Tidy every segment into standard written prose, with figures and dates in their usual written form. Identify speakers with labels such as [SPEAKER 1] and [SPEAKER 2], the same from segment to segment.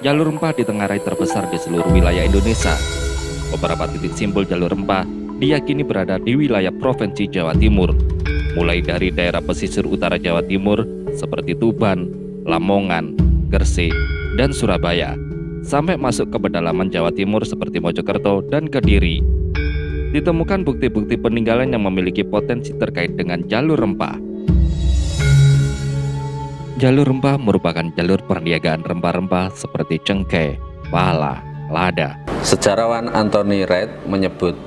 [SPEAKER 1] jalur rempah ditengarai terbesar di seluruh wilayah Indonesia. Beberapa titik simpul jalur rempah diyakini berada di wilayah Provinsi Jawa Timur, mulai dari daerah pesisir utara Jawa Timur seperti Tuban, Lamongan, Gresik, dan Surabaya, sampai masuk ke pedalaman Jawa Timur seperti Mojokerto dan Kediri. Ditemukan bukti-bukti peninggalan yang memiliki potensi terkait dengan jalur rempah. Jalur rempah merupakan jalur perniagaan rempah-rempah seperti cengkeh, pala, lada.
[SPEAKER 2] Sejarawan Anthony Reid menyebut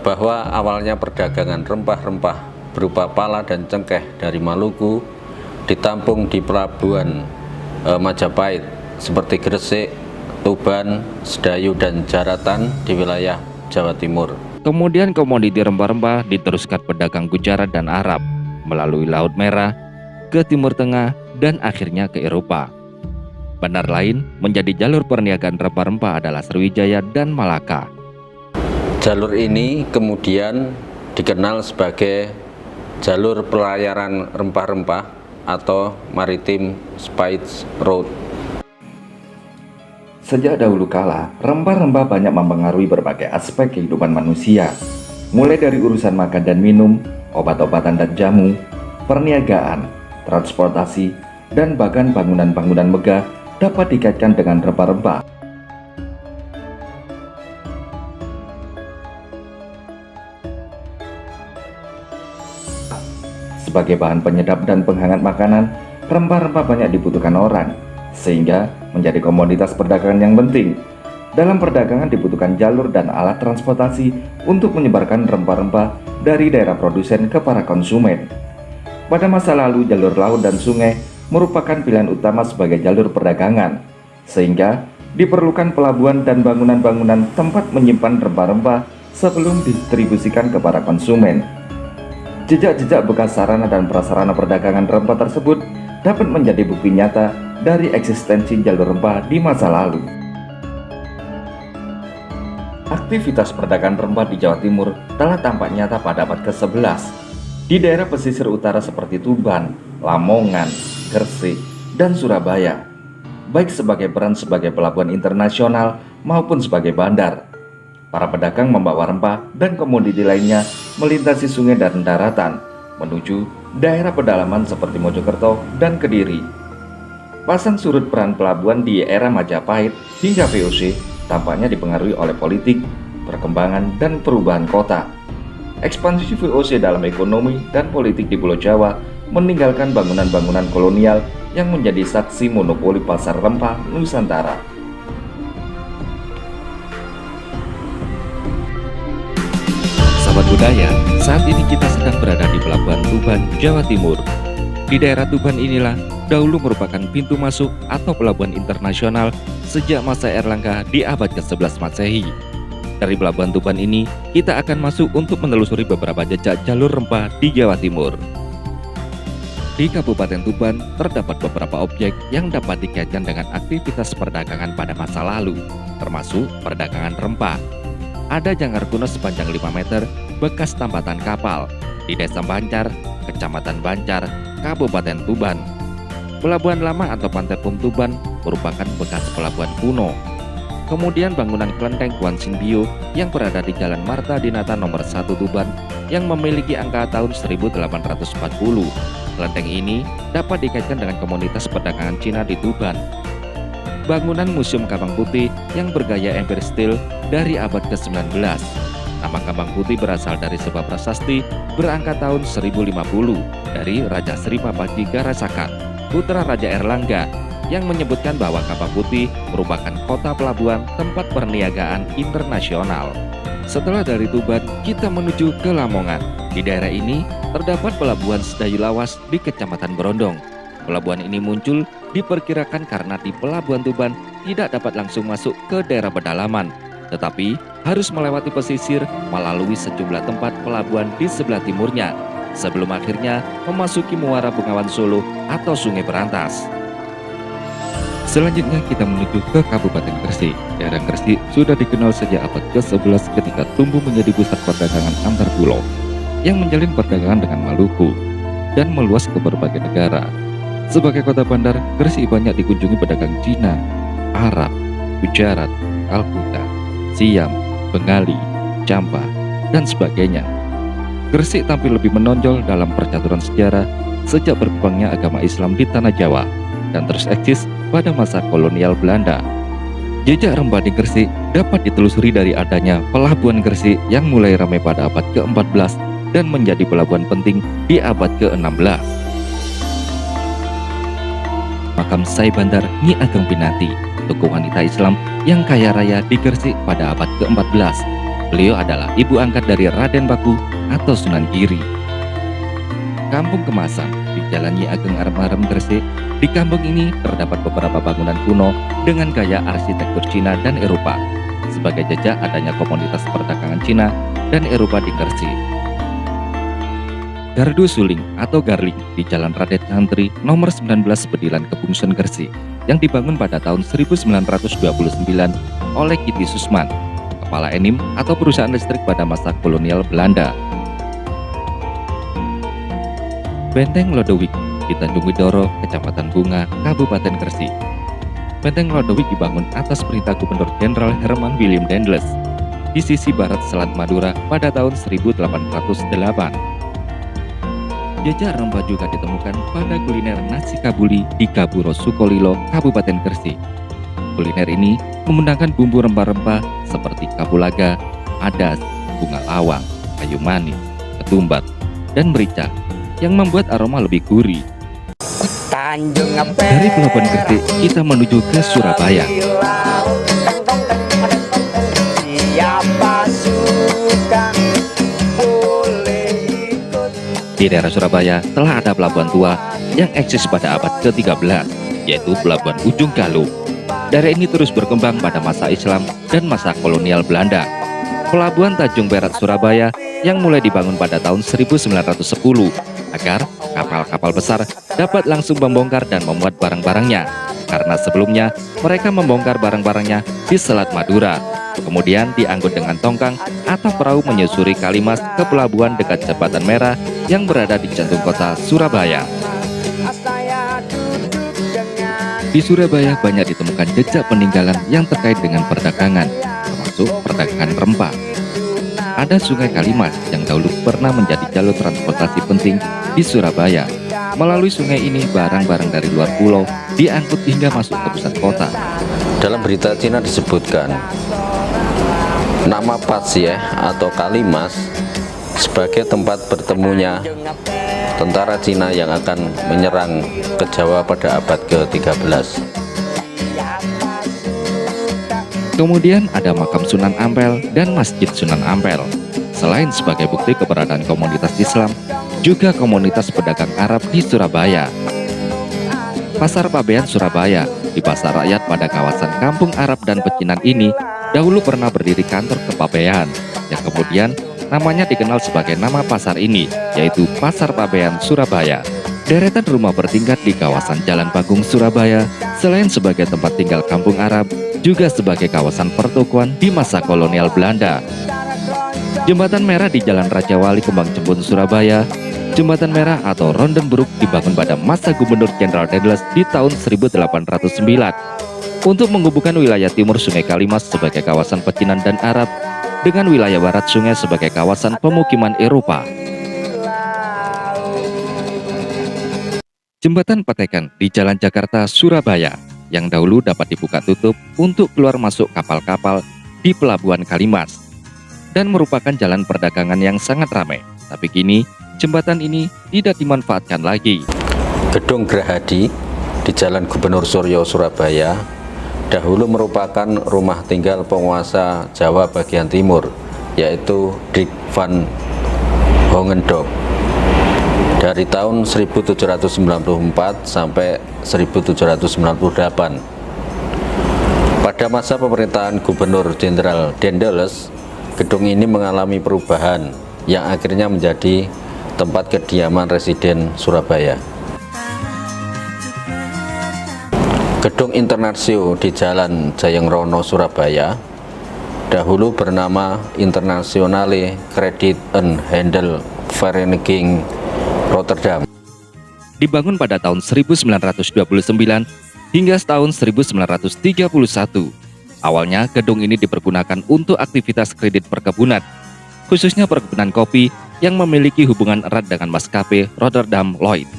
[SPEAKER 2] bahwa awalnya perdagangan rempah-rempah berupa pala dan cengkeh dari Maluku ditampung di pelabuhan Majapahit seperti Gresik, Tuban, Sedayu, dan Jaratan di wilayah Jawa Timur.
[SPEAKER 1] Kemudian komoditi rempah-rempah diteruskan pedagang Gujarat dan Arab melalui Laut Merah ke Timur Tengah dan akhirnya ke Eropa. Bandar lain menjadi jalur perniagaan rempah-rempah adalah Sriwijaya dan Malaka.
[SPEAKER 2] Jalur ini kemudian dikenal sebagai jalur pelayaran rempah-rempah atau Maritime Spice Road.
[SPEAKER 3] Sejak dahulu kala, rempah-rempah banyak mempengaruhi berbagai aspek kehidupan manusia, mulai dari urusan makan dan minum, obat-obatan dan jamu, perniagaan, transportasi, dan bahkan bangunan-bangunan megah dapat dikaitkan dengan rempah-rempah. Sebagai bahan penyedap dan penghangat makanan, rempah-rempah banyak dibutuhkan orang, sehingga menjadi komoditas perdagangan yang penting. Dalam perdagangan dibutuhkan jalur dan alat transportasi untuk menyebarkan rempah-rempah dari daerah produsen ke para konsumen. Pada masa lalu, jalur laut dan sungai merupakan pilihan utama sebagai jalur perdagangan, sehingga diperlukan pelabuhan dan bangunan-bangunan tempat menyimpan rempah-rempah sebelum didistribusikan ke para konsumen. Jejak-jejak bekas sarana dan prasarana perdagangan rempah tersebut dapat menjadi bukti nyata dari eksistensi jalur rempah di masa lalu. Aktivitas perdagangan rempah di Jawa Timur telah tampak nyata pada abad ke-11 di daerah pesisir utara seperti Tuban, Lamongan, Gresik, dan Surabaya, baik sebagai peran sebagai pelabuhan internasional maupun sebagai bandar. Para pedagang membawa rempah dan komoditi lainnya melintasi sungai dan daratan menuju daerah pedalaman seperti Mojokerto dan Kediri. Pasang surut peran pelabuhan di era Majapahit hingga VOC tampaknya dipengaruhi oleh politik, perkembangan, dan perubahan kota. Ekspansi VOC dalam ekonomi dan politik di Pulau Jawa meninggalkan bangunan-bangunan kolonial yang menjadi saksi monopoli pasar rempah Nusantara.
[SPEAKER 1] Sahabat budaya, saat ini kita sedang berada di Pelabuhan Tuban, Jawa Timur. Di daerah Tuban inilah dahulu merupakan pintu masuk atau pelabuhan internasional sejak masa Erlangga di abad ke-11 Masehi. Dari Pelabuhan Tuban ini, kita akan masuk untuk menelusuri beberapa jejak jalur rempah di Jawa Timur. Di Kabupaten Tuban, terdapat beberapa objek yang dapat dikaitkan dengan aktivitas perdagangan pada masa lalu, termasuk perdagangan rempah. Ada jangkar kuno sepanjang 5 meter bekas tambatan kapal di Desa Bancar, Kecamatan Bancar, Kabupaten Tuban. Pelabuhan lama atau Pantai Pum Tuban merupakan bekas pelabuhan kuno. Kemudian bangunan kelenteng Kuan Singbio yang berada di Jalan Marta Dinata nomor 1 Tuban yang memiliki angka tahun 1840. Kelenteng ini dapat dikaitkan dengan komunitas perdagangan Cina di Tuban. Bangunan Museum Kambang Putih yang bergaya Empire Style dari abad ke-19. Nama Kambang Putih berasal dari sebuah prasasti berangka tahun 1050 dari Raja Sri Papaji Garasakan, putra Raja Erlangga, yang menyebutkan bahwa Kambang Putih merupakan kota pelabuhan tempat perniagaan internasional. Setelah dari Tuban, kita menuju ke Lamongan. Di daerah ini terdapat pelabuhan Sedayu Lawas di Kecamatan Brondong. Pelabuhan ini muncul diperkirakan karena di Pelabuhan Tuban tidak dapat langsung masuk ke daerah pedalaman, tetapi harus melewati pesisir melalui sejumlah tempat pelabuhan di sebelah timurnya, sebelum akhirnya memasuki Muara Bengawan Solo atau Sungai Berantas. Selanjutnya kita menuju ke Kabupaten Gresik. Daerah Gresik sudah dikenal sejak abad ke-11 ketika tumbuh menjadi pusat perdagangan antar pulau yang menjalin perdagangan dengan Maluku dan meluas ke berbagai negara. Sebagai kota bandar, Gresik banyak dikunjungi pedagang Cina, Arab, Gujarat, Kalkuta, Siam, Bengali, Champa, dan sebagainya. Gresik tampil lebih menonjol dalam percaturan sejarah sejak berkembangnya agama Islam di Tanah Jawa dan terus eksis pada masa kolonial Belanda. Jejak Rempah di Gresik dapat ditelusuri dari adanya pelabuhan Gresik yang mulai ramai pada abad ke-14 dan menjadi pelabuhan penting di abad ke-16. Makam Sai Bandar Nyi Ageng Pinati, tokoh wanita Islam yang kaya raya di Gresik pada abad ke-14. Beliau adalah ibu angkat dari Raden Baku atau Sunan Giri. Kampung Kemasan di Jalan Nyi Ageng Arem-Arem Gresik. Di kampung ini terdapat beberapa bangunan kuno dengan gaya arsitektur Cina dan Eropa, sebagai jejak adanya komunitas perdagangan Cina dan Eropa di Gresik. Gardu Suling atau Garling di Jalan Raden Santri nomor 19 Bedilan Kebungsun Gresik yang dibangun pada tahun 1929 oleh Kitty Susman, kepala Enim atau perusahaan listrik pada masa kolonial Belanda. Benteng Lodewijk di Tanjung Widoro, Kecamatan Bunga, Kabupaten Gresik. Benteng Lodewijk dibangun atas perintah Gubernur Jenderal Herman William Dendles di sisi barat Selat Madura pada tahun 1808. Jejak rempah juga ditemukan pada kuliner nasi kabuli di Kaburo Sukolilo, Kabupaten Gresik. Kuliner ini menggunakan bumbu rempah-rempah seperti kapulaga, adas, bunga lawang, kayu manis, ketumbar, dan merica yang membuat aroma lebih gurih. Dari Pelabuhan Gresik kita menuju ke Surabaya. Di daerah Surabaya telah ada pelabuhan tua yang eksis pada abad ke-13, yaitu Pelabuhan Ujung Galuh. Daerah ini terus berkembang pada masa Islam dan masa kolonial Belanda. Pelabuhan Tanjung Perak Surabaya yang mulai dibangun pada tahun 1910 agar kapal-kapal besar dapat langsung membongkar dan memuat barang-barangnya, karena sebelumnya mereka membongkar barang-barangnya di Selat Madura, kemudian diangkut dengan tongkang atau perahu menyusuri Kalimas ke pelabuhan dekat Jembatan Merah yang berada di jantung kota Surabaya. Di Surabaya banyak ditemukan jejak peninggalan yang terkait dengan perdagangan, termasuk perdagangan rempah. Ada Sungai Kalimas yang dahulu pernah menjadi jalur transportasi penting di Surabaya. Melalui sungai ini barang-barang dari luar pulau diangkut hingga masuk ke pusat kota.
[SPEAKER 2] Dalam berita Cina disebutkan nama Patsieh atau Kalimas sebagai tempat bertemunya tentara Cina yang akan menyerang ke Jawa pada abad ke-13.
[SPEAKER 1] Kemudian ada makam Sunan Ampel dan Masjid Sunan Ampel. Selain sebagai bukti keberadaan komunitas Islam, juga komunitas pedagang Arab di Surabaya. Pasar Pabean Surabaya di pasar rakyat pada kawasan Kampung Arab dan Pecinan ini dahulu pernah berdiri kantor kepabean, yang kemudian namanya dikenal sebagai nama pasar ini, yaitu Pasar Pabean Surabaya. Deretan rumah bertingkat di kawasan Jalan Bagong Surabaya, selain sebagai tempat tinggal kampung Arab, juga sebagai kawasan pertokoan di masa kolonial Belanda. Jembatan Merah di Jalan Raja Wali Kembang Jempun Surabaya. Jembatan Merah atau Rondenbroek dibangun pada masa Gubernur Jenderal Dendles di tahun 1809 untuk menghubungkan wilayah timur Sungai Kalimas sebagai kawasan pecinan dan Arab dengan wilayah barat sungai sebagai kawasan pemukiman Eropa. Jembatan Patekan di Jalan Jakarta Surabaya yang dahulu dapat dibuka tutup untuk keluar masuk kapal-kapal di Pelabuhan Kalimas dan merupakan jalan perdagangan yang sangat ramai. Tapi kini jembatan ini tidak dimanfaatkan lagi.
[SPEAKER 2] Gedung Grahadi di Jalan Gubernur Suryo Surabaya dahulu merupakan rumah tinggal penguasa Jawa bagian timur, yaitu Dik van Hogendorp dari tahun 1794 sampai 1798. Pada masa pemerintahan Gubernur Jenderal Dendles, gedung ini mengalami perubahan yang akhirnya menjadi tempat kediaman residen Surabaya. Gedung Internasio di Jalan Jayangrono Surabaya dahulu bernama Internationale Credit and Handel Vereniging Rotterdam.
[SPEAKER 1] Dibangun pada tahun 1929 hingga tahun 1931. Awalnya gedung ini dipergunakan untuk aktivitas kredit perkebunan, khususnya perkebunan kopi yang memiliki hubungan erat dengan maskapai Rotterdam Lloyd.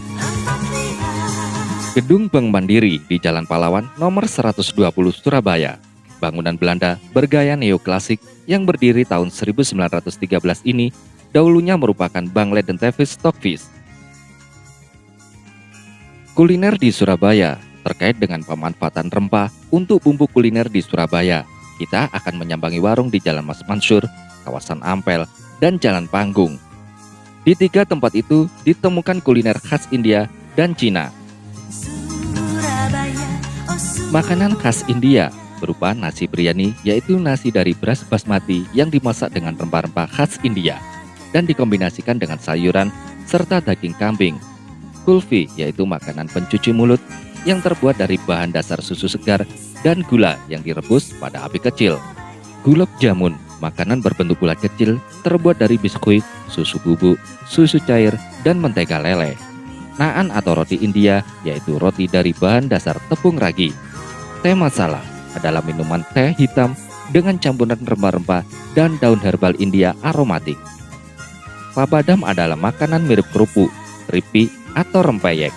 [SPEAKER 1] Gedung Bank Mandiri di Jalan Pahlawan nomor 120 Surabaya. Bangunan Belanda bergaya neoklasik yang berdiri tahun 1913 ini dahulunya merupakan Bank Ledentevis Stokvis. Kuliner di Surabaya. Terkait dengan pemanfaatan rempah untuk bumbu kuliner di Surabaya, kita akan menyambangi warung di Jalan Mas Mansur, kawasan Ampel, dan Jalan Panggung. Di 3 tempat itu ditemukan kuliner khas India dan Cina. Makanan khas India berupa nasi biryani, yaitu nasi dari beras basmati yang dimasak dengan rempah-rempah khas India dan dikombinasikan dengan sayuran serta daging kambing. Kulfi, yaitu makanan pencuci mulut yang terbuat dari bahan dasar susu segar dan gula yang direbus pada api kecil. Gulab jamun, makanan berbentuk bulat kecil terbuat dari biskuit, susu bubuk, susu cair, dan mentega leleh. Naan atau roti India, yaitu roti dari bahan dasar tepung ragi. Teh masala adalah minuman teh hitam dengan campuran rempah-rempah dan daun herbal India aromatik. Papadam adalah makanan mirip kerupuk, keripik, atau rempeyek.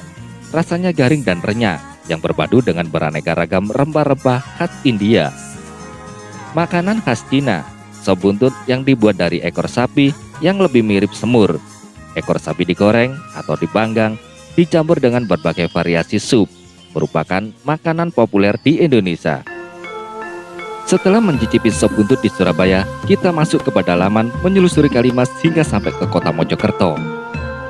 [SPEAKER 1] Rasanya garing dan renyah yang berpadu dengan beraneka ragam rempah-rempah khas India. Makanan khas Cina, sop buntut yang dibuat dari ekor sapi yang lebih mirip semur. Ekor sapi digoreng atau dipanggang, dicampur dengan berbagai variasi sup, merupakan makanan populer di Indonesia. Setelah mencicipi sop buntut di Surabaya, kita masuk ke pedalaman menyelusuri Kalimas hingga sampai ke kota Mojokerto.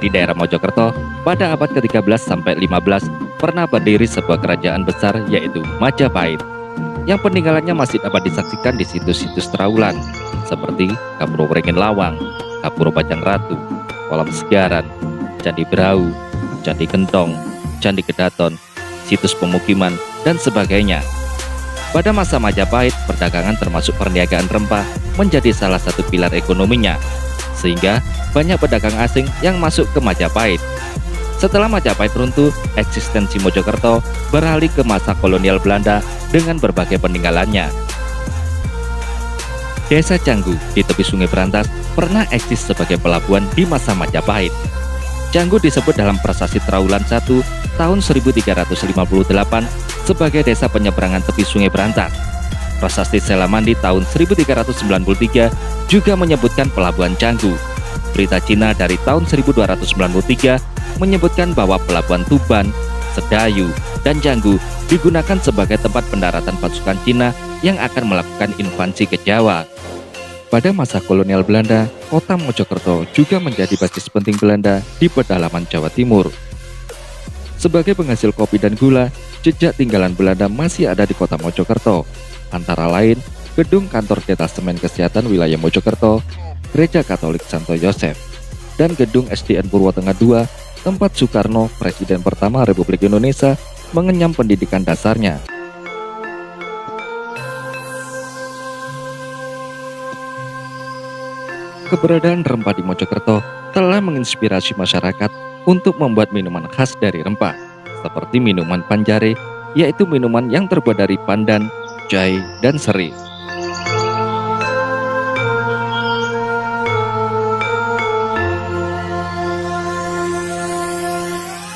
[SPEAKER 1] Di daerah Mojokerto, pada abad ke-13 sampai 15 pernah berdiri sebuah kerajaan besar yaitu Majapahit, yang peninggalannya masih dapat disaksikan di situs-situs Traulan seperti Gapura Wringin Lawang, Gapura Bajang Ratu, Kolam Segaran, Candi Brau, Candi Gentong, Candi Kedaton, situs pemukiman, dan sebagainya. Pada masa Majapahit, perdagangan termasuk perniagaan rempah menjadi salah satu pilar ekonominya, sehingga banyak pedagang asing yang masuk ke Majapahit. Setelah Majapahit runtuh, eksistensi Mojokerto beralih ke masa kolonial Belanda dengan berbagai peninggalannya. Desa Canggu di tepi Sungai Berantas pernah eksis sebagai pelabuhan di masa Majapahit. Canggu disebut dalam Prasasti Traulan 1 tahun 1358 sebagai desa penyeberangan tepi Sungai Berantas. Prasasti Selamandi tahun 1393 juga menyebutkan pelabuhan Canggu. Berita Cina dari tahun 1293 menyebutkan bahwa pelabuhan Tuban, Sedayu, dan Canggu digunakan sebagai tempat pendaratan pasukan Cina yang akan melakukan invasi ke Jawa. Pada masa kolonial Belanda, kota Mojokerto juga menjadi basis penting Belanda di pedalaman Jawa Timur. Sebagai penghasil kopi dan gula, jejak tinggalan Belanda masih ada di kota Mojokerto, antara lain gedung kantor Detasemen Kesehatan Wilayah Mojokerto, Gereja Katolik Santo Yosef, dan gedung SDN Purwotengah II, tempat Soekarno, Presiden pertama Republik Indonesia, mengenyam pendidikan dasarnya. Keberadaan rempah di Mojokerto telah menginspirasi masyarakat untuk membuat minuman khas dari rempah, seperti minuman panjare, yaitu minuman yang terbuat dari pandan, jahe, dan serai.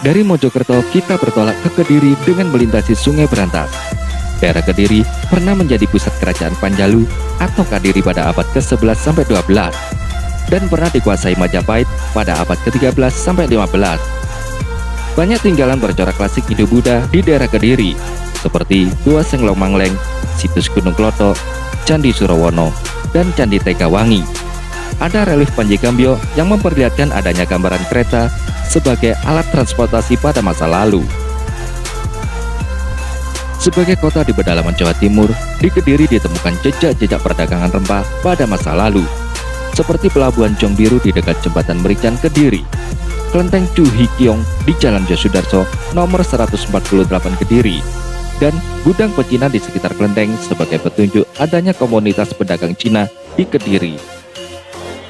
[SPEAKER 1] Dari Mojokerto, kita bertolak ke Kediri dengan melintasi Sungai Berantas. Daerah Kediri pernah menjadi pusat kerajaan Panjalu atau Kadiri pada abad ke-11 sampai 12 dan pernah dikuasai Majapahit pada abad ke-13 sampai 15. Banyak tinggalan bercorak klasik Hindu-Buddha di daerah Kediri, seperti Gua Senglong Mangleng, situs Gunung Klotok, Candi Surawono, dan Candi Tegawangi. Ada relief Panji Gambyo yang memperlihatkan adanya gambaran kereta sebagai alat transportasi pada masa lalu. Sebagai kota di pedalaman Jawa Timur, di Kediri ditemukan jejak-jejak perdagangan rempah pada masa lalu, seperti pelabuhan Jong Biru di dekat jembatan Merican Kediri, Kelenteng Chu Hikiong di Jalan Yosudarso nomor 148 Kediri, dan gudang pecinan di sekitar kelenteng sebagai petunjuk adanya komunitas pedagang Cina di Kediri.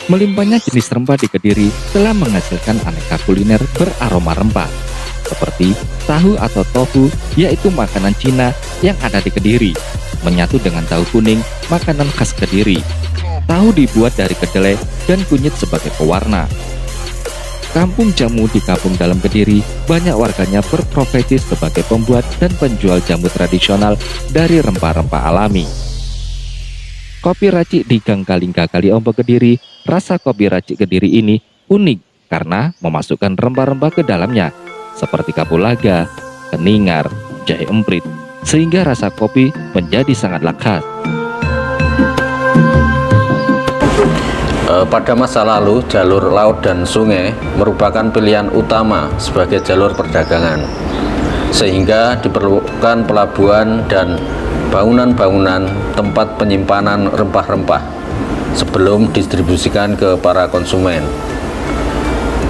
[SPEAKER 1] Melimpahnya jenis rempah di Kediri telah menghasilkan aneka kuliner beraroma rempah. seperti tahu atau tofu, yaitu makanan Cina yang ada di Kediri, menyatu dengan tahu kuning, makanan khas Kediri. Tahu dibuat dari kedelai dan kunyit sebagai pewarna. Kampung Jamu di Kampung Dalam Kediri, banyak warganya berprofesi sebagai pembuat dan penjual jamu tradisional dari rempah-rempah alami. Kopi racik di Gang Kalingga Kaliombo Kediri, rasa kopi racik Kediri ini unik karena memasukkan rempah-rempah ke dalamnya, seperti kapulaga, keningar, jahe emprit, sehingga rasa kopi menjadi sangatlah khas.
[SPEAKER 2] Pada masa lalu, jalur laut dan sungai merupakan pilihan utama sebagai jalur perdagangan, sehingga diperlukan pelabuhan dan bangunan-bangunan tempat penyimpanan rempah-rempah sebelum distribusikan ke para konsumen.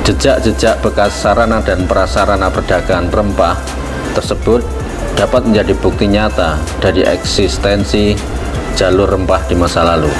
[SPEAKER 2] Jejak-jejak bekas sarana dan prasarana perdagangan rempah tersebut dapat menjadi bukti nyata dari eksistensi jalur rempah di masa lalu.